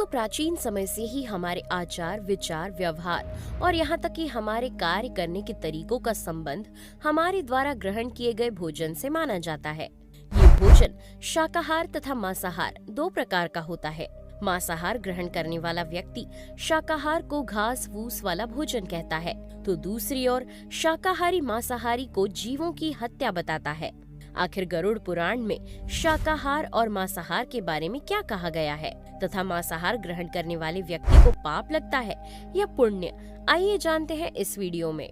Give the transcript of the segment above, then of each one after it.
दोस्तों, प्राचीन समय से ही हमारे आचार, विचार, व्यवहार और यहाँ तक कि हमारे कार्य करने के तरीकों का संबंध हमारे द्वारा ग्रहण किए गए भोजन से माना जाता है। ये भोजन शाकाहार तथा मांसाहार दो प्रकार का होता है। मांसाहार ग्रहण करने वाला व्यक्ति शाकाहार को घास फूस वाला भोजन कहता है, तो दूसरी ओर शाकाहारी मांसाहारी को जीवों की हत्या बताता है। आखिर गरुड़ पुराण में शाकाहार और मांसाहार के बारे में क्या कहा गया है तथा मांसाहार ग्रहण करने वाले व्यक्ति को पाप लगता है या पुण्य, आइए जानते हैं इस वीडियो में।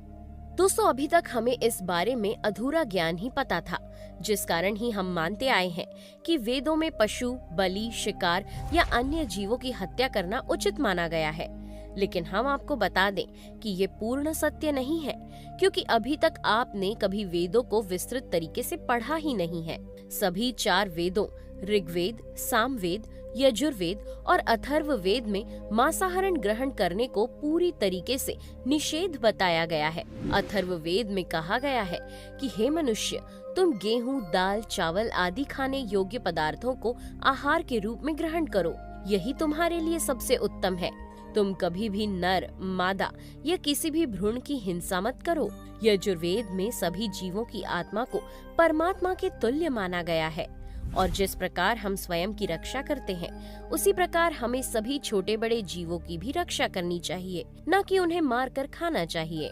दोस्तों, अभी तक हमें इस बारे में अधूरा ज्ञान ही पता था, जिस कारण ही हम मानते आए हैं कि वेदों में पशु बलि, शिकार या अन्य जीवों की हत्या करना उचित माना गया है। लेकिन हम आपको बता दें कि ये पूर्ण सत्य नहीं है, क्योंकि अभी तक आपने कभी वेदों को विस्तृत तरीके से पढ़ा ही नहीं है। सभी 4 वेदों ऋग्वेद, सामवेद, यजुर्वेद और अथर्ववेद में मांसाहार ग्रहण करने को पूरी तरीके से निषेध बताया गया है। अथर्ववेद में कहा गया है कि हे मनुष्य, तुम गेहूं, दाल, चावल आदि खाने योग्य पदार्थों को आहार के रूप में ग्रहण करो, यही तुम्हारे लिए सबसे उत्तम है। तुम कभी भी नर, मादा या किसी भी भ्रूण की हिंसा मत करो। यजुर्वेद में सभी जीवों की आत्मा को परमात्मा के तुल्य माना गया है और जिस प्रकार हम स्वयं की रक्षा करते हैं, उसी प्रकार हमें सभी छोटे बड़े जीवों की भी रक्षा करनी चाहिए, न कि उन्हें मारकर खाना चाहिए।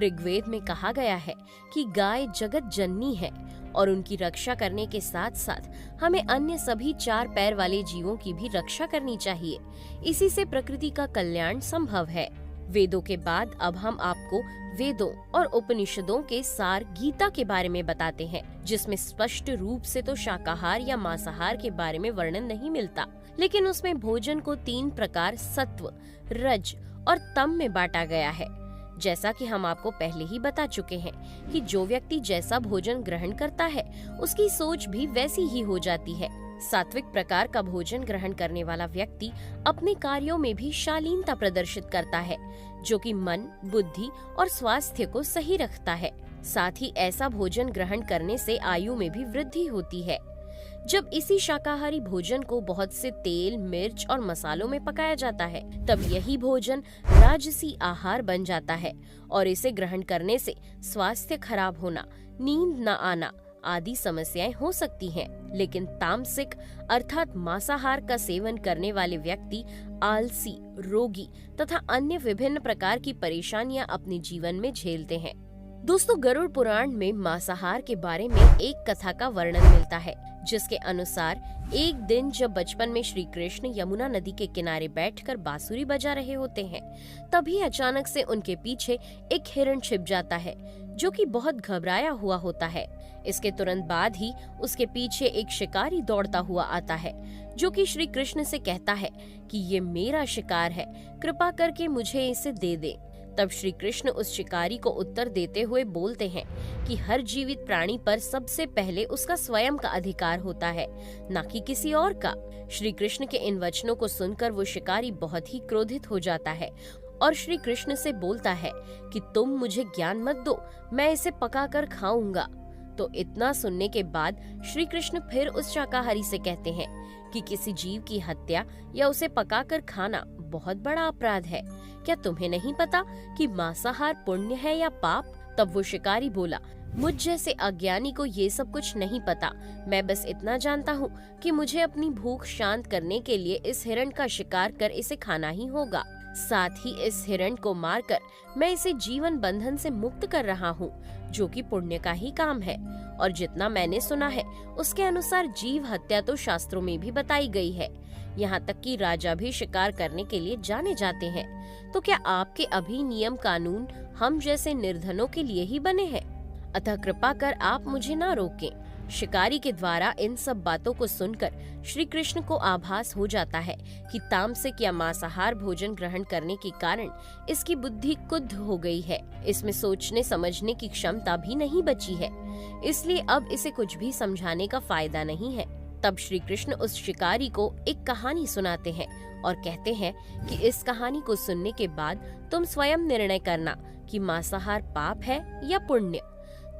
ऋग्वेद में कहा गया है कि गाय जगत जननी है और उनकी रक्षा करने के साथ साथ हमें अन्य सभी 4 पैर वाले जीवों की भी रक्षा करनी चाहिए। इसी से प्रकृति का कल्याण संभव है। वेदों के बाद अब हम आपको वेदों और उपनिषदों के सार गीता के बारे में बताते हैं, जिसमें स्पष्ट रूप से तो शाकाहार या मांसाहार के बारे में वर्णन नहीं मिलता, लेकिन उसमें भोजन को 3 प्रकार सत्व, रज और तम में बांटा गया है। जैसा कि हम आपको पहले ही बता चुके हैं कि जो व्यक्ति जैसा भोजन ग्रहण करता है, उसकी सोच भी वैसी ही हो जाती है। सात्विक प्रकार का भोजन ग्रहण करने वाला व्यक्ति अपने कार्यों में भी शालीनता प्रदर्शित करता है, जो कि मन, बुद्धि और स्वास्थ्य को सही रखता है। साथ ही ऐसा भोजन ग्रहण करने से आयु में भी वृद्धि होती है। जब इसी शाकाहारी भोजन को बहुत से तेल, मिर्च और मसालों में पकाया जाता है, तब यही भोजन राजसी आहार बन जाता है और इसे ग्रहण करने से स्वास्थ्य खराब होना, नींद न आना आदि समस्याएं हो सकती हैं। लेकिन तामसिक अर्थात मांसाहार का सेवन करने वाले व्यक्ति आलसी, रोगी तथा अन्य विभिन्न प्रकार की परेशानियां अपने जीवन में झेलते हैं। दोस्तों, गरुड़ पुराण में मांसाहार के बारे में एक कथा का वर्णन मिलता है, जिसके अनुसार एक दिन जब बचपन में श्री कृष्ण यमुना नदी के किनारे बैठकर बांसुरी बजा रहे होते हैं, तभी अचानक से उनके पीछे एक हिरण छिप जाता है, जो कि बहुत घबराया हुआ होता है। इसके तुरंत बाद ही उसके पीछे एक शिकारी दौड़ता हुआ आता है, जो कि श्री कृष्ण से कहता है कि ये मेरा शिकार है, कृपा करके मुझे इसे दे दे। तब श्री कृष्ण उस शिकारी को उत्तर देते हुए बोलते हैं कि हर जीवित प्राणी पर सबसे पहले उसका स्वयं का अधिकार होता है, न कि किसी और का। श्री कृष्ण के इन वचनों को सुनकर वो शिकारी बहुत ही क्रोधित हो जाता है और श्री कृष्ण से बोलता है कि तुम मुझे ज्ञान मत दो, मैं इसे पकाकर खाऊंगा। तो इतना सुनने के बाद श्री कृष्ण फिर उस शाकाहारी से कहते हैं कि किसी जीव की हत्या या उसे पकाकर खाना बहुत बड़ा अपराध है। क्या तुम्हें नहीं पता कि मांसाहार पुण्य है या पाप? तब वो शिकारी बोला, मुझ जैसे अज्ञानी को ये सब कुछ नहीं पता। मैं बस इतना जानता हूँ कि मुझे अपनी भूख शांत करने के लिए इस हिरण का शिकार कर इसे खाना ही होगा। साथ ही इस हिरण को मारकर मैं इसे जीवन बंधन से मुक्त कर रहा हूँ, जो कि पुण्य का ही काम है। और जितना मैंने सुना है, उसके अनुसार जीव हत्या तो शास्त्रों में भी बताई गई है। यहाँ तक कि राजा भी शिकार करने के लिए जाने जाते हैं। तो क्या आपके अभी नियम कानून हम जैसे निर्धनों के लिए ही बने हैं? अतः कृपा कर आप मुझे ना रोकें। शिकारी के द्वारा इन सब बातों को सुनकर श्री कृष्ण को आभास हो जाता है कि तामसिक या मांसाहार भोजन ग्रहण करने के कारण इसकी बुद्धि कुद्ध हो गई है। इसमें सोचने समझने की क्षमता भी नहीं बची है, इसलिए अब इसे कुछ भी समझाने का फायदा नहीं है। तब श्री कृष्ण उस शिकारी को एक कहानी सुनाते हैं और कहते हैं कि इस कहानी को सुनने के बाद तुम स्वयं निर्णय करना कि मांसाहार पाप है या पुण्य।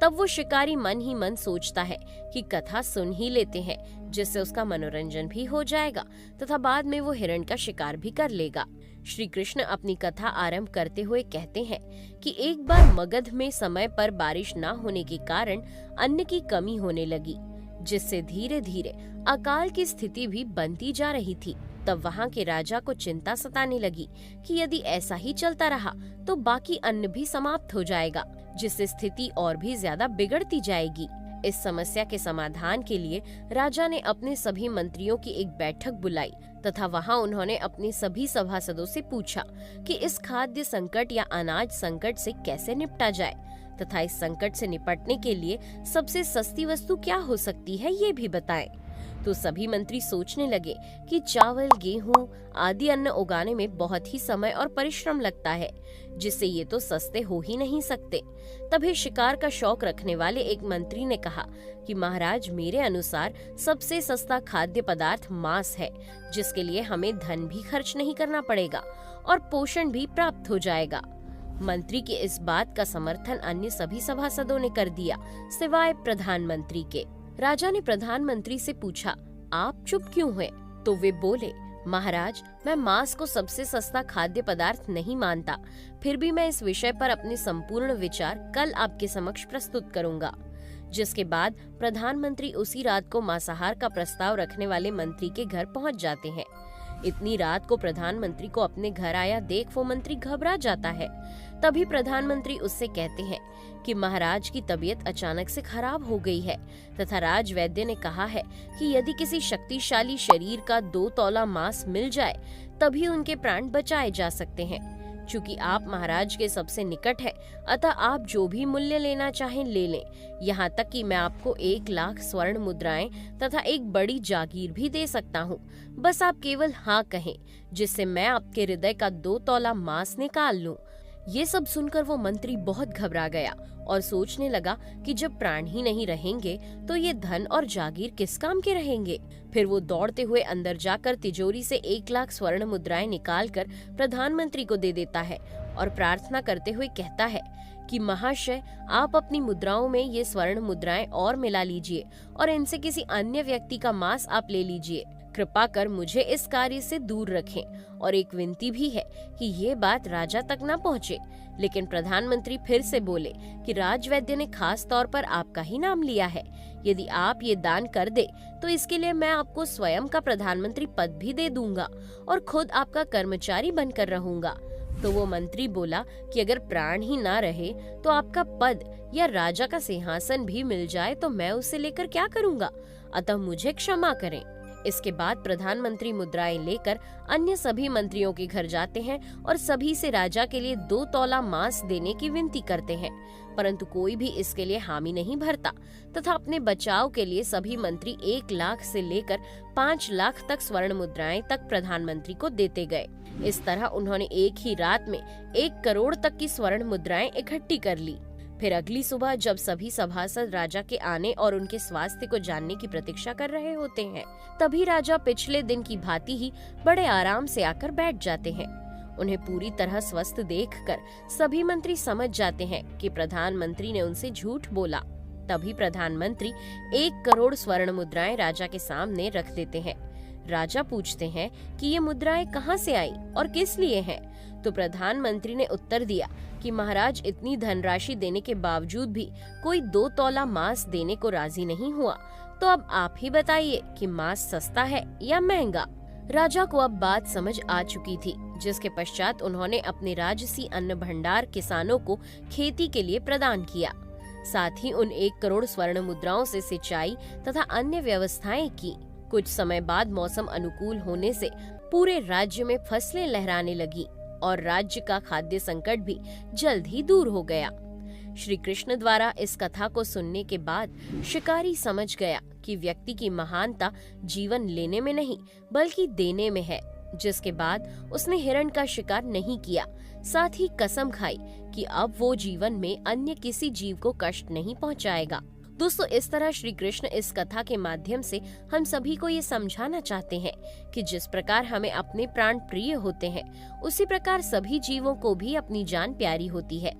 तब वो शिकारी मन ही मन सोचता है कि कथा सुन ही लेते हैं, जिससे उसका मनोरंजन भी हो जाएगा तथा बाद में वो हिरण का शिकार भी कर लेगा। श्री कृष्ण अपनी कथा आरंभ करते हुए कहते हैं कि एक बार मगध में समय पर बारिश न होने के कारण अन्न की कमी होने लगी, जिससे धीरे धीरे अकाल की स्थिति भी बनती जा रही थी। तब वहाँ के राजा को चिंता सताने लगी कि यदि ऐसा ही चलता रहा तो बाकी अन्न भी समाप्त हो जाएगा, जिससे स्थिति और भी ज्यादा बिगड़ती जाएगी। इस समस्या के समाधान के लिए राजा ने अपने सभी मंत्रियों की एक बैठक बुलाई तथा वहां उन्होंने अपने सभी सभासदों से पूछा कि इस खाद्य संकट या अनाज संकट से कैसे निपटा जाए तथा इस संकट से निपटने के लिए सबसे सस्ती वस्तु क्या हो सकती है, ये भी बताएं। तो सभी मंत्री सोचने लगे कि चावल, गेहूं आदि अन्न उगाने में बहुत ही समय और परिश्रम लगता है, जिससे ये तो सस्ते हो ही नहीं सकते। तभी शिकार का शौक रखने वाले एक मंत्री ने कहा कि महाराज, मेरे अनुसार सबसे सस्ता खाद्य पदार्थ मांस है, जिसके लिए हमें धन भी खर्च नहीं करना पड़ेगा और पोषण भी प्राप्त हो जाएगा। मंत्री के इस बात का समर्थन अन्य सभी सभासदों ने कर दिया, सिवाय प्रधानमंत्री के। राजा ने प्रधानमंत्री से पूछा, आप चुप क्यों हुए? तो वे बोले, महाराज, मैं मांस को सबसे सस्ता खाद्य पदार्थ नहीं मानता, फिर भी मैं इस विषय पर अपने संपूर्ण विचार कल आपके समक्ष प्रस्तुत करूंगा। जिसके बाद प्रधानमंत्री उसी रात को मांसाहार का प्रस्ताव रखने वाले मंत्री के घर पहुंच जाते हैं। इतनी रात को प्रधानमंत्री को अपने घर आया देख वो मंत्री घबरा जाता है। तभी प्रधानमंत्री उससे कहते हैं कि महाराज की तबीयत अचानक से खराब हो गई है तथा राजवैद्य ने कहा है कि यदि किसी शक्तिशाली शरीर का 2 तौला मांस मिल जाए तभी उनके प्राण बचाए जा सकते हैं। चूँकि आप महाराज के सबसे निकट है, अतः आप जो भी मूल्य लेना चाहें ले लें, यहाँ तक कि मैं आपको 1 लाख स्वर्ण मुद्राएं तथा एक बड़ी जागीर भी दे सकता हूँ। बस आप केवल हाँ कहें, जिससे मैं आपके हृदय का 2 तौला मांस निकाल लूं। ये सब सुनकर वो मंत्री बहुत घबरा गया और सोचने लगा कि जब प्राण ही नहीं रहेंगे तो ये धन और जागीर किस काम के रहेंगे। फिर वो दौड़ते हुए अंदर जाकर तिजोरी से 1 लाख स्वर्ण मुद्राएं निकालकर प्रधानमंत्री को दे देता है और प्रार्थना करते हुए कहता है कि महाशय, आप अपनी मुद्राओं में ये स्वर्ण मुद्राएं और मिला लीजिए और इनसे किसी अन्य व्यक्ति का मांस आप ले लीजिए। कृपा कर मुझे इस कार्य से दूर रखें और एक विनती भी है कि ये बात राजा तक न पहुँचे। लेकिन प्रधानमंत्री फिर से बोले कि राजवैद्य ने खास तौर पर आपका ही नाम लिया है। यदि आप ये दान कर दे तो इसके लिए मैं आपको स्वयं का प्रधानमंत्री पद भी दे दूंगा और खुद आपका कर्मचारी बनकर रहूंगा। तो वो मंत्री बोला कि अगर प्राण ही ना रहे तो आपका पद या राजा का सिंहासन भी मिल जाए तो मैं उसे लेकर क्या करूंगा, अतः मुझे क्षमा करें। इसके बाद प्रधानमंत्री मुद्राएं लेकर अन्य सभी मंत्रियों के घर जाते हैं और सभी से राजा के लिए 2 तौला मांस देने की विनती करते हैं, परंतु कोई भी इसके लिए हामी नहीं भरता तथा अपने बचाव के लिए सभी मंत्री 1 लाख से लेकर 5 लाख तक स्वर्ण मुद्राएं तक प्रधानमंत्री को देते गए। इस तरह उन्होंने एक ही रात में 1 करोड़ तक की स्वर्ण मुद्राएं इकट्ठी कर ली। फिर अगली सुबह जब सभी सभासद राजा के आने और उनके स्वास्थ्य को जानने की प्रतीक्षा कर रहे होते हैं, तभी राजा पिछले दिन की भांति ही बड़े आराम से आकर बैठ जाते हैं। उन्हें पूरी तरह स्वस्थ देखकर सभी मंत्री समझ जाते हैं कि प्रधानमंत्री ने उनसे झूठ बोला। तभी प्रधानमंत्री 1 करोड़ स्वर्ण मुद्राएं राजा के सामने रख देते हैं। राजा पूछते हैं कि ये मुद्राएं कहाँ से आई और किस लिए हैं? तो प्रधानमंत्री ने उत्तर दिया कि महाराज, इतनी धनराशि देने के बावजूद भी कोई 2 तौला मांस देने को राजी नहीं हुआ, तो अब आप ही बताइए कि मांस सस्ता है या महंगा। राजा को अब बात समझ आ चुकी थी, जिसके पश्चात उन्होंने अपने राजसी अन्न भंडार किसानों को खेती के लिए प्रदान किया। साथ ही उन 1 करोड़ स्वर्ण मुद्राओं से सिंचाई तथा अन्य व्यवस्थाएं की। कुछ समय बाद मौसम अनुकूल होने से पूरे राज्य में फसलें लहराने लगी और राज्य का खाद्य संकट भी जल्द ही दूर हो गया। श्री कृष्ण द्वारा इस कथा को सुनने के बाद शिकारी समझ गया कि व्यक्ति की महानता जीवन लेने में नहीं बल्कि देने में है। जिसके बाद उसने हिरण का शिकार नहीं किया, साथ ही कसम खाई कि अब वो जीवन में अन्य किसी जीव को कष्ट नहीं पहुंचाएगा। दोस्तों, इस तरह श्री कृष्ण इस कथा के माध्यम से हम सभी को ये समझाना चाहते हैं कि जिस प्रकार हमें अपने प्राण प्रिय होते हैं, उसी प्रकार सभी जीवों को भी अपनी जान प्यारी होती है।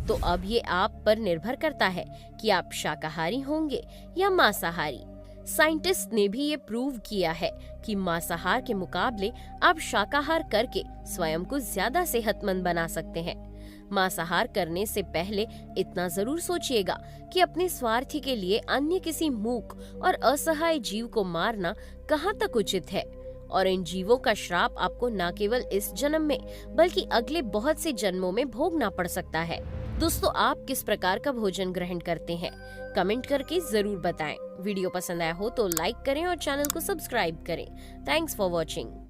तो अब ये आप पर निर्भर करता है कि आप शाकाहारी होंगे या मांसाहारी। साइंटिस्ट ने भी ये प्रूव किया है कि मांसाहार के मुकाबले आप शाकाहार करके स्वयं को ज्यादा सेहतमंद बना सकते हैं। मांसाहार करने से पहले इतना जरूर सोचिएगा कि अपने स्वार्थ के लिए अन्य किसी मूक और असहाय जीव को मारना कहाँ तक उचित है, और इन जीवों का श्राप आपको न केवल इस जन्म में बल्कि अगले बहुत से जन्मों में भोगना पड़ सकता है। दोस्तों, आप किस प्रकार का भोजन ग्रहण करते हैं? कमेंट करके जरूर बताएं। वीडियो पसंद आया हो तो लाइक करें और चैनल को सब्सक्राइब करें। Thanks for watching.